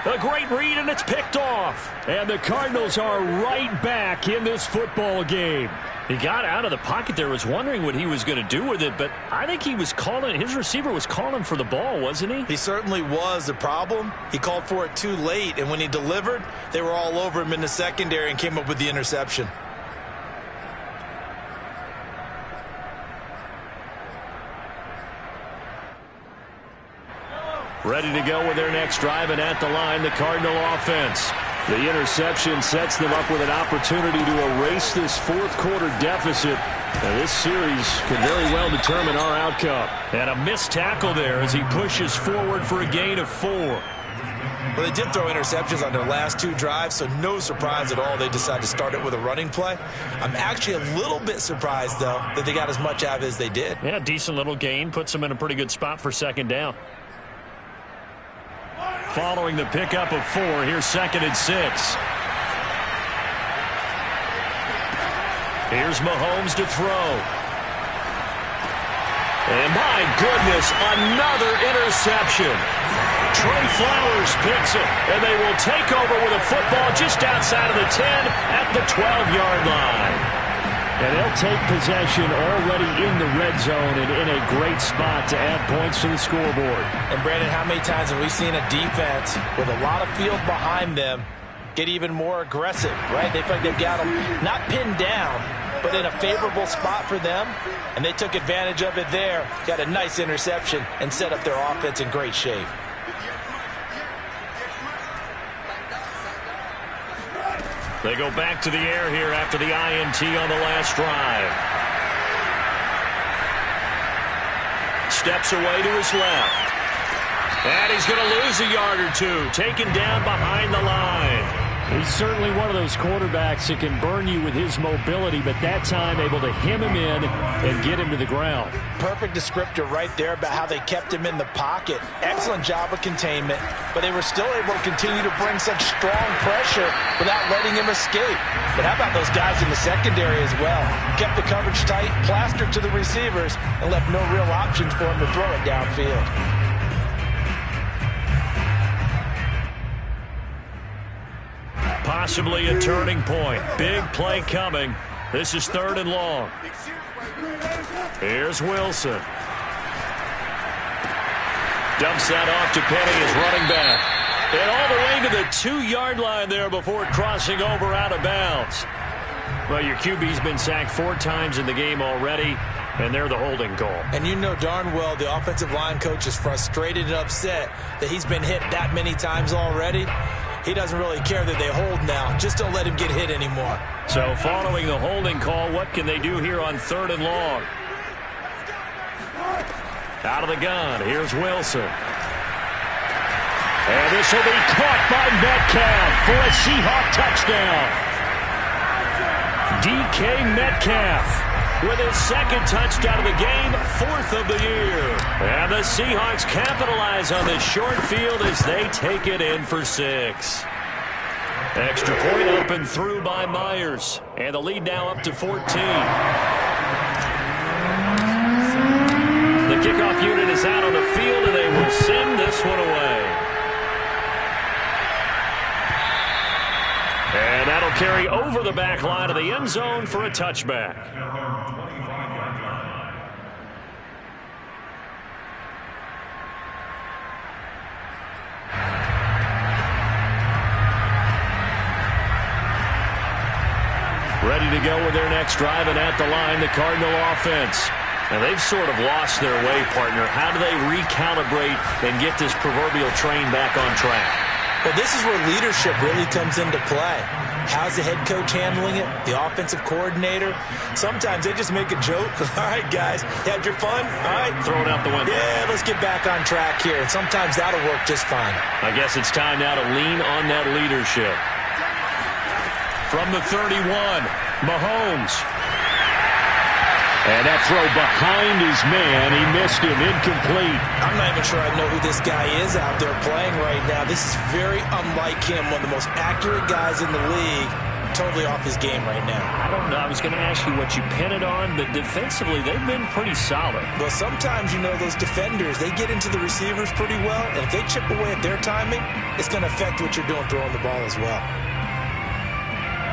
A great read, and it's picked off. And the Cardinals are right back in this football game. He got out of the pocket there, was wondering what he was going to do with it, but I think he was calling, his receiver was calling for the ball, wasn't he? He certainly was. The problem, he called for it too late, and when he delivered, they were all over him in the secondary and came up with the interception. Ready to go with their next drive, and at the line, the Cardinal offense. The interception sets them up with an opportunity to erase this fourth quarter deficit. And this series could very well determine our outcome. And a missed tackle there as he pushes forward for a gain of 4. Well, they did throw interceptions on their last 2 drives, so no surprise at all they decided to start it with a running play. I'm actually a little bit surprised, though, that they got as much out of it as they did. Yeah, decent little gain. Puts them in a pretty good spot for second down. Following the pickup of 4, here's 2nd and 6. Here's Mahomes to throw. And my goodness, another interception. Trey Flowers picks it, and they will take over with a football just outside of the 10 at the 12-yard line. And they'll take possession already in the red zone and in a great spot to add points to the scoreboard. And, Brandon, how many times have we seen a defense with a lot of field behind them get even more aggressive, right? They feel like they've got them not pinned down, but in a favorable spot for them, and they took advantage of it there, got a nice interception, and set up their offense in great shape. They go back to the air here after the INT on the last drive. Steps away to his left. And he's going to lose a yard or 2. Taken down behind the line. He's certainly one of those quarterbacks that can burn you with his mobility, but that time able to hem him in and get him to the ground. Perfect descriptor right there about how they kept him in the pocket. Excellent job of containment, but they were still able to continue to bring such strong pressure without letting him escape. But how about those guys in the secondary as well? Kept the coverage tight, plastered to the receivers, and left no real options for him to throw it downfield. Possibly a turning point. Big play coming. This is 3rd and long. Here's Wilson. Dumps that off to Penny as running back. And all the way to the 2-yard line there before crossing over out of bounds. Well, your QB's been sacked 4 times in the game already, and they're the holding call. And you know darn well the offensive line coach is frustrated and upset that he's been hit that many times already. He doesn't really care that they hold now. Just don't let him get hit anymore. So following the holding call, what can they do here on 3rd and long? Out of the gun, here's Wilson. And this will be caught by Metcalf for a Seahawk touchdown. DK Metcalf with his 2nd touchdown of the game, 4th of the year. And the Seahawks capitalize on this short field as they take it in for 6. Extra point up and through by Myers. And the lead now up to 14. The kickoff unit is out on the field, and they will send this one away. And that'll carry over the back line of the end zone for a touchback. Ready to go with their next drive, and at the line, the Cardinal offense. And they've sort of lost their way, partner. How do they recalibrate and get this proverbial train back on track? Well, this is where leadership really comes into play. How's the head coach handling it? The offensive coordinator? Sometimes they just make a joke. All right, guys, had your fun? All right. Throw it out the window. Yeah, let's get back on track here. And sometimes that'll work just fine. I guess it's time now to lean on that leadership. From the 31, Mahomes. And that throw behind his man. He missed him. Incomplete. I'm not even sure I know who this guy is out there playing right now. This is very unlike him. One of the most accurate guys in the league. Totally off his game right now. I don't know. I was going to ask you what you pin it on, but defensively, they've been pretty solid. Well, sometimes, you know, those defenders, they get into the receivers pretty well. And if they chip away at their timing, it's going to affect what you're doing throwing the ball as well.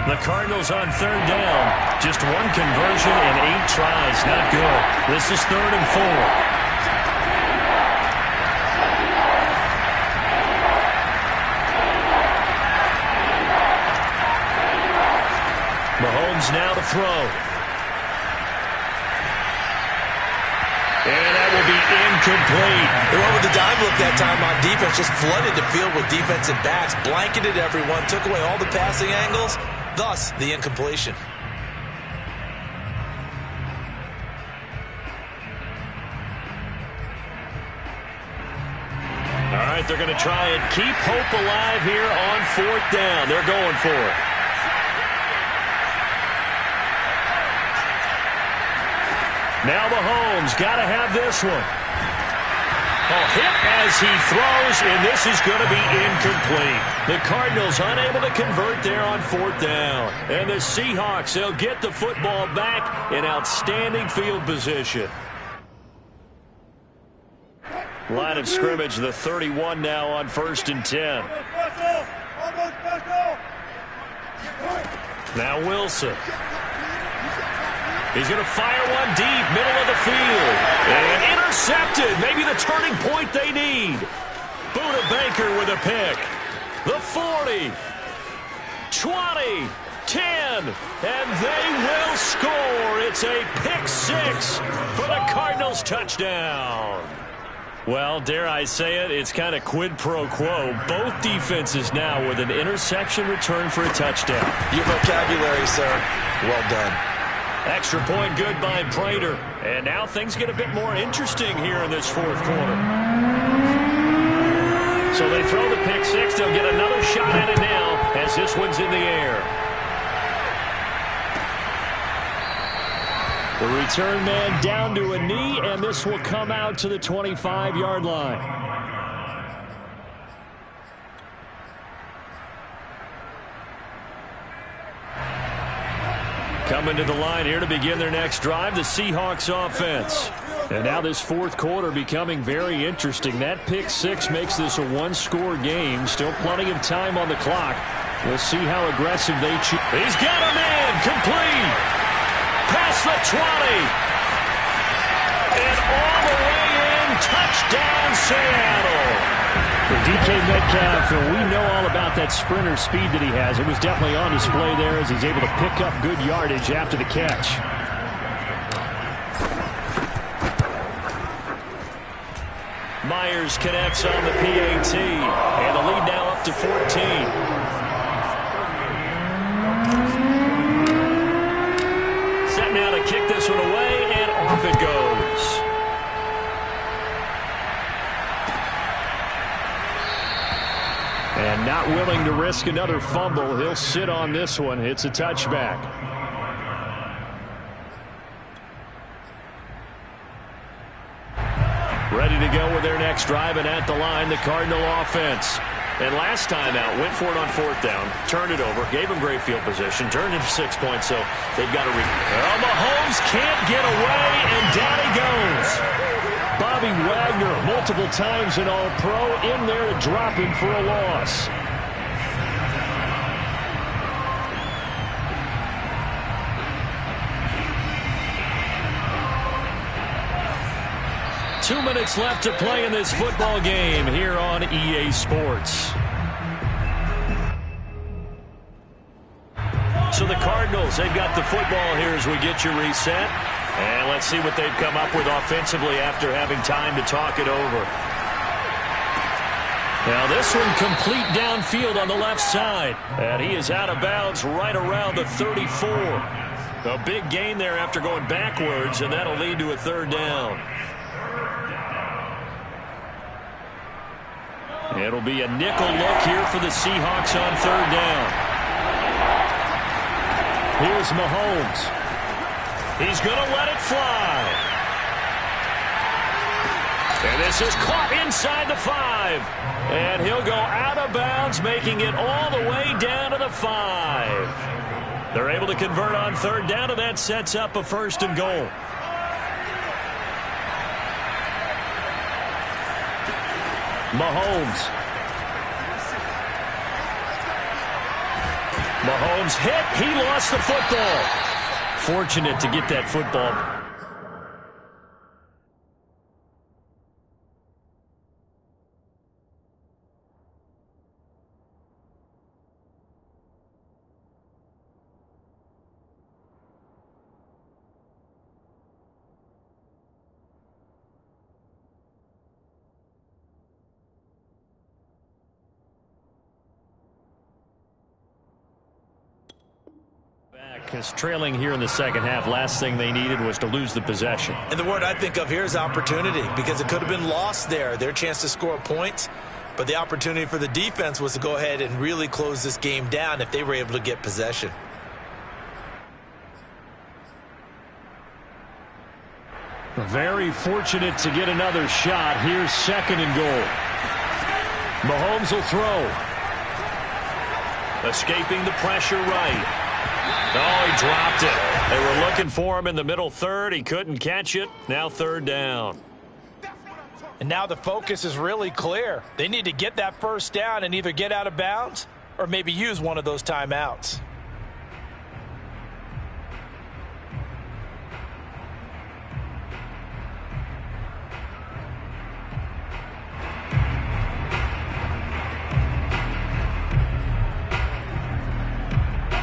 The Cardinals on third down. Just one conversion and 8 tries. Not good. This is 3rd and 4. Mahomes now to throw. And that will be incomplete. They went with the dime look that time on defense. Just flooded the field with defensive backs. Blanketed everyone. Took away all the passing angles. Thus, the incompletion. All right, they're going to try and keep hope alive here on 4th down. They're going for it. Now Mahomes got to have this one. Hit as he throws, and this is going to be incomplete. The Cardinals unable to convert there on 4th down. And the Seahawks, they'll get the football back in outstanding field position. Line of scrimmage, the 31 now on 1st and 10. Now Wilson. He's going to fire one deep, middle of the field. And intercepted. Maybe the turning point they need. Buda Baker with a pick. The 40. 20. 10. And they will score. It's a pick 6 for the Cardinals touchdown. Well, dare I say it, it's kind of quid pro quo. Both defenses now with an interception return for a touchdown. Your vocabulary, sir. Well done. Extra point good by Prater. And now things get a bit more interesting here in this 4th quarter. So they throw the pick 6. They'll get another shot at it now as this one's in the air. The return man down to a knee, and this will come out to the 25-yard line. Coming to the line here to begin their next drive, the Seahawks offense. And now this 4th quarter becoming very interesting. That pick 6 makes this a one-score game. Still plenty of time on the clock. We'll see how aggressive they choose. He's got a man complete. Past the 20. And all the way in. Touchdown, Seattle. For DK Metcalf, we know all about that sprinter speed that he has. It was definitely on display there as he's able to pick up good yardage after the catch. Myers connects on the PAT. And the lead now up to 14. Set now to kick this one away, and off it goes. And not willing to risk another fumble. He'll sit on this one. It's a touchback. Ready to go with their next drive, and at the line, the Cardinal offense. And last time out, went for it on 4th down, turned it over, gave him great field position, turned into 6 points, so they've got to well, Mahomes can't get away, and down he goes. Bobby Wagner, multiple times an All-Pro, in there to drop him for a loss. Two minutes left to play in this football game here on EA Sports. So the Cardinals, they've got the football here as we get you reset. And let's see what they've come up with offensively after having time to talk it over. Now this one complete downfield on the left side. And he is out of bounds right around the 34. A big gain there after going backwards, and that'll lead to a third down. It'll be a nickel look here for the Seahawks on third down. Here's Mahomes. He's going to let it fly. And this is caught inside the 5. And he'll go out of bounds, making it all the way down to the 5. They're able to convert on third down, and that sets up a 1st and goal. Mahomes. Mahomes hit. He lost the football. Fortunate to get that football. Because trailing here in the second half, last thing they needed was to lose the possession. And the word I think of here is opportunity, because it could have been lost there. Their chance to score points, but the opportunity for the defense was to go ahead and really close this game down if they were able to get possession. Very fortunate to get another shot. Here's 2nd and goal. Mahomes will throw. Escaping the pressure right. Oh, he dropped it. They were looking for him in the middle third. He couldn't catch it. Now third down. And now the focus is really clear. They need to get that first down and either get out of bounds or maybe use one of those timeouts.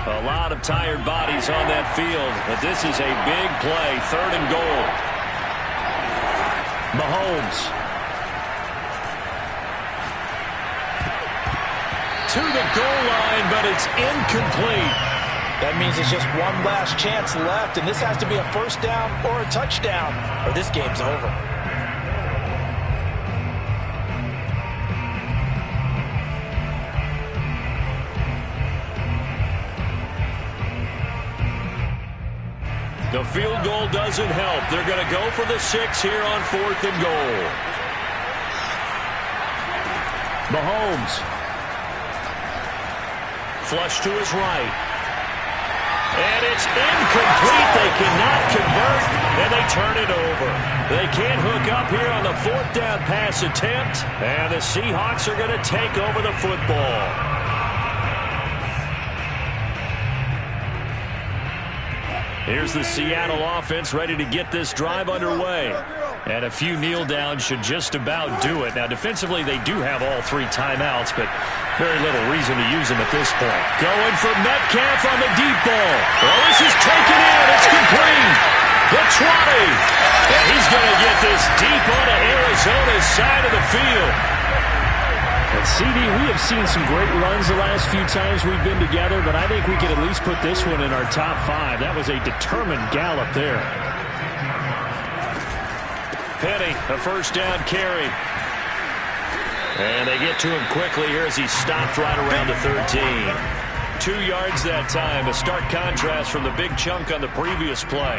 A lot of tired bodies on that field, but this is a big play, 3rd and goal. Mahomes. To the goal line, but it's incomplete. That means it's just one last chance left, and this has to be a first down or a touchdown, or this game's over. The field goal doesn't help. They're going to go for the 6 here on 4th and goal. Mahomes. Flush to his right. And it's incomplete. They cannot convert, and they turn it over. They can't hook up here on the 4th down pass attempt, and the Seahawks are going to take over the football. Here's the Seattle offense ready to get this drive underway. And a few kneel downs should just about do it. Now, defensively, they do have all 3 timeouts, but very little reason to use them at this point. Going for Metcalf on the deep ball. Oh, this is taken in. It's complete. The 20. And he's going to get this deep onto Arizona's side of the field. And CD, we have seen some great runs the last few times we've been together, but I think we could at least put this one in our top 5. That was a determined gallop there. Penny, a first down carry. And they get to him quickly here as he stopped right around the 13. 2 yards that time, a stark contrast from the big chunk on the previous play.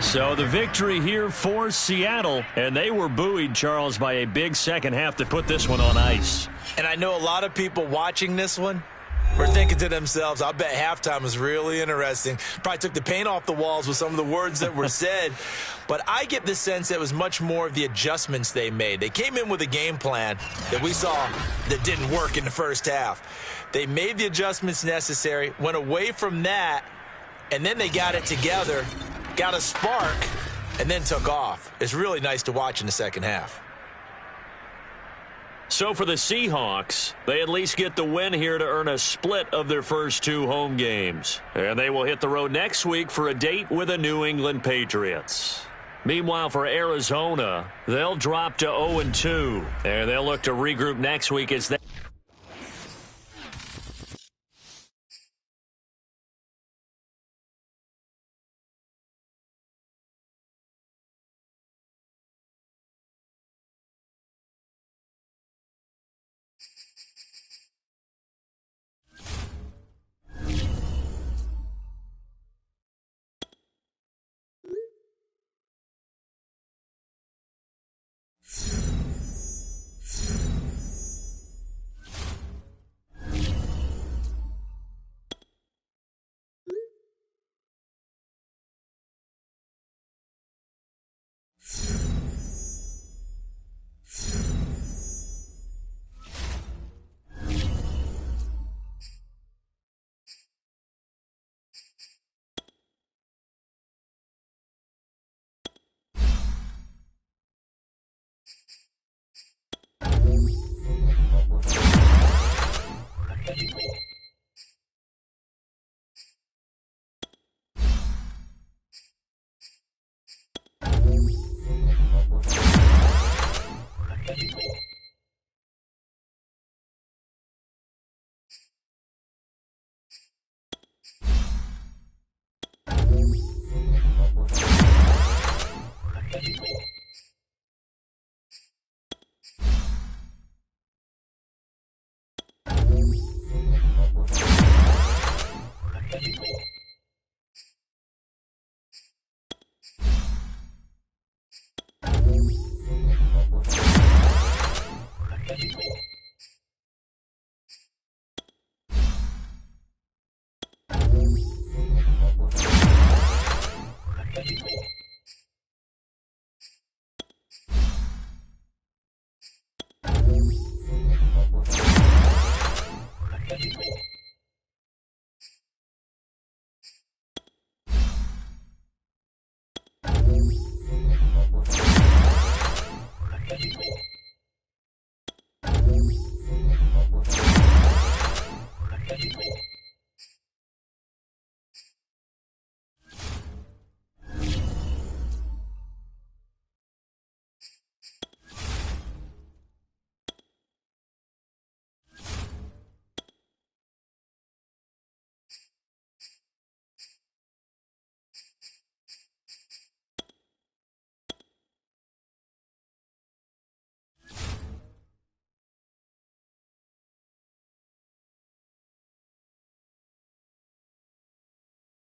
So the victory here for Seattle, and they were buoyed, Charles, by a big second half to put this one on ice. And I know a lot of people watching this one were thinking to themselves, I bet halftime was really interesting. Probably took the paint off the walls with some of the words that were said. But I get the sense that it was much more of the adjustments they made. They came in with a game plan that we saw that didn't work in the first half. They made the adjustments necessary, went away from that, and then they got it together, got a spark, and then took off. It's really nice to watch in the second half. So for the Seahawks, they at least get the win here to earn a split of their first 2 home games. And they will hit the road next week for a date with the New England Patriots. Meanwhile, for Arizona, they'll drop to 0-2, and they'll look to regroup next week as they...